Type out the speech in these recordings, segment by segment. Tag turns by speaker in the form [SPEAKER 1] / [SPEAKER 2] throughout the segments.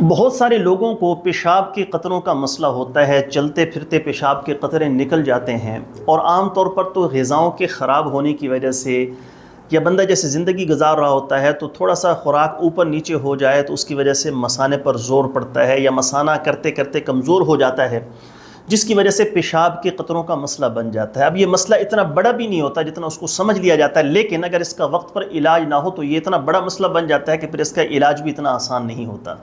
[SPEAKER 1] بہت سارے لوگوں کو پیشاب کے قطروں کا مسئلہ ہوتا ہے، چلتے پھرتے پیشاب کے قطرے نکل جاتے ہیں، اور عام طور پر تو غذاؤں کے خراب ہونے کی وجہ سے یا بندہ جیسے زندگی گزار رہا ہوتا ہے تو تھوڑا سا خوراک اوپر نیچے ہو جائے تو اس کی وجہ سے مثانے پر زور پڑتا ہے، یا مثانہ کرتے کرتے کمزور ہو جاتا ہے، جس کی وجہ سے پیشاب کے قطروں کا مسئلہ بن جاتا ہے۔ اب یہ مسئلہ اتنا بڑا بھی نہیں ہوتا جتنا اس کو سمجھ لیا جاتا ہے، لیکن اگر اس کا وقت پر علاج نہ ہو تو یہ اتنا بڑا مسئلہ بن جاتا ہے کہ پھر اس کا علاج بھی اتنا آسان نہیں ہوتا۔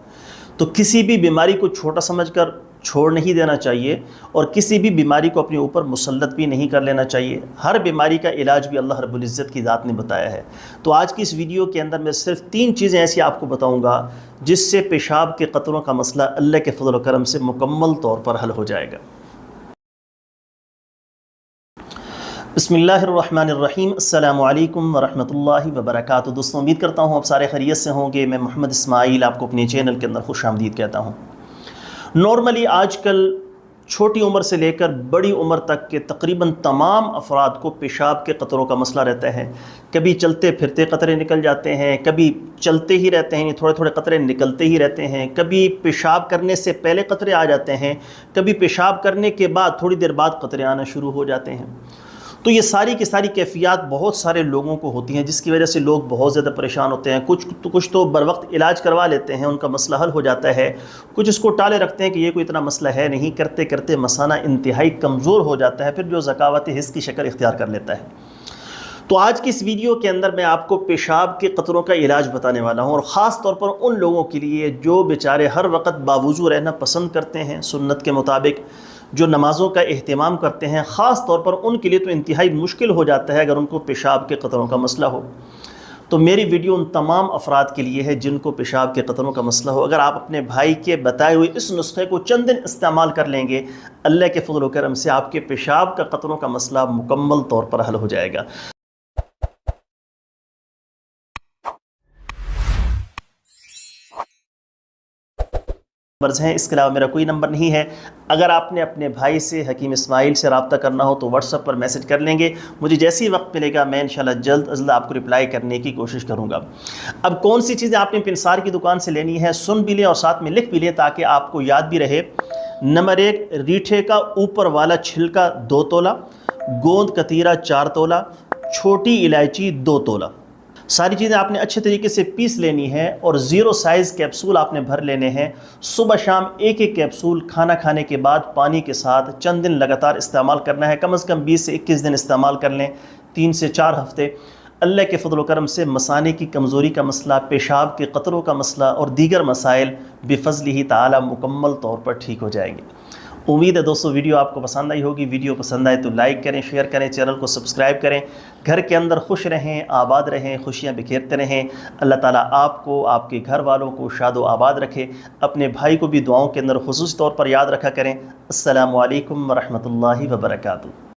[SPEAKER 1] تو کسی بھی بیماری کو چھوٹا سمجھ کر چھوڑ نہیں دینا چاہیے، اور کسی بھی بیماری کو اپنے اوپر مسلط بھی نہیں کر لینا چاہیے۔ ہر بیماری کا علاج بھی اللہ رب العزت کی ذات نے بتایا ہے۔ تو آج کی اس ویڈیو کے اندر میں صرف 3 چیزیں ایسی آپ کو بتاؤں گا جس سے پیشاب کے قطروں کا مسئلہ اللہ کے فضل و کرم سے مکمل طور پر حل ہو جائے گا۔ بسم اللہ الرحمن الرحیم۔ السلام علیکم ورحمۃ اللہ وبرکاتہ۔ دوستوں، امید کرتا ہوں آپ سارے خیریت سے ہوں گے۔ میں محمد اسماعیل آپ کو اپنے چینل کے اندر خوش آمدید کہتا ہوں۔ نارملی آج کل چھوٹی عمر سے لے کر بڑی عمر تک کے تقریباً تمام افراد کو پیشاب کے قطروں کا مسئلہ رہتا ہے۔ کبھی چلتے پھرتے قطرے نکل جاتے ہیں، کبھی چلتے ہی رہتے ہیں، تھوڑے تھوڑے قطرے نکلتے ہی رہتے ہیں، کبھی پیشاب کرنے سے پہلے قطرے آ جاتے ہیں، کبھی پیشاب کرنے کے بعد تھوڑی دیر بعد قطرے آنا شروع ہو جاتے ہیں۔ تو یہ ساری کی ساری کیفیات بہت سارے لوگوں کو ہوتی ہیں، جس کی وجہ سے لوگ بہت زیادہ پریشان ہوتے ہیں۔ کچھ تو بر وقت علاج کروا لیتے ہیں، ان کا مسئلہ حل ہو جاتا ہے، کچھ اس کو ٹالے رکھتے ہیں کہ یہ کوئی اتنا مسئلہ ہے نہیں، کرتے کرتے مثانہ انتہائی کمزور ہو جاتا ہے، پھر جو ذکاوت حس کی شکل اختیار کر لیتا ہے۔ تو آج کی اس ویڈیو کے اندر میں آپ کو پیشاب کے قطروں کا علاج بتانے والا ہوں، اور خاص طور پر ان لوگوں کے لیے جو بیچارے ہر وقت باوضو رہنا پسند کرتے ہیں سنت کے مطابق، جو نمازوں کا اہتمام کرتے ہیں، خاص طور پر ان کے لیے تو انتہائی مشکل ہو جاتا ہے اگر ان کو پیشاب کے قطروں کا مسئلہ ہو۔ تو میری ویڈیو ان تمام افراد کے لیے ہے جن کو پیشاب کے قطروں کا مسئلہ ہو۔ اگر آپ اپنے بھائی کے بتائے ہوئے اس نسخے کو چند دن استعمال کر لیں گے، اللہ کے فضل و کرم سے آپ کے پیشاب کا قطروں کا مسئلہ مکمل طور پر حل ہو جائے گا۔ نمبرز ہیں، اس کے علاوہ میرا کوئی نمبر نہیں ہے۔ اگر آپ نے اپنے بھائی سے حکیم اسماعیل سے رابطہ کرنا ہو تو واٹس ایپ پر میسج کر لیں گے، مجھے جیسے ہی وقت ملے گا میں انشاءاللہ جلد از جلد آپ کو رپلائی کرنے کی کوشش کروں گا۔ اب کون سی چیزیں آپ نے پنسار کی دکان سے لینی ہے، سن بھی لیں اور ساتھ میں لکھ بھی لیں تاکہ آپ کو یاد بھی رہے۔ نمبر 1، ریٹھے کا اوپر والا چھلکا 2 تولہ، گوند کتیرا 4 تولہ، چھوٹی الائچی 2 تولہ۔ ساری چیزیں آپ نے اچھے طریقے سے پیس لینی ہے، اور 0 سائز کیپسول آپ نے بھر لینے ہیں۔ صبح شام ایک کیپسول کھانا کھانے کے بعد پانی کے ساتھ چند دن لگاتار استعمال کرنا ہے، کم از کم 20 سے 21 دن استعمال کر لیں، 3 سے 4 ہفتے۔ اللہ کے فضل و کرم سے مثانے کی کمزوری کا مسئلہ، پیشاب کے قطروں کا مسئلہ اور دیگر مسائل بفضلہ تعالی مکمل طور پر ٹھیک ہو جائیں گے۔ امید ہے دوستو ویڈیو آپ کو پسند آئی ہوگی۔ ویڈیو پسند آئے تو لائک کریں، شیئر کریں، چینل کو سبسکرائب کریں۔ گھر کے اندر خوش رہیں، آباد رہیں، خوشیاں بکھیرتے رہیں۔ اللہ تعالیٰ آپ کو، آپ کے گھر والوں کو شاد و آباد رکھے۔ اپنے بھائی کو بھی دعاؤں کے اندر خصوصی طور پر یاد رکھا کریں۔ السلام علیکم ورحمۃ اللہ وبرکاتہ۔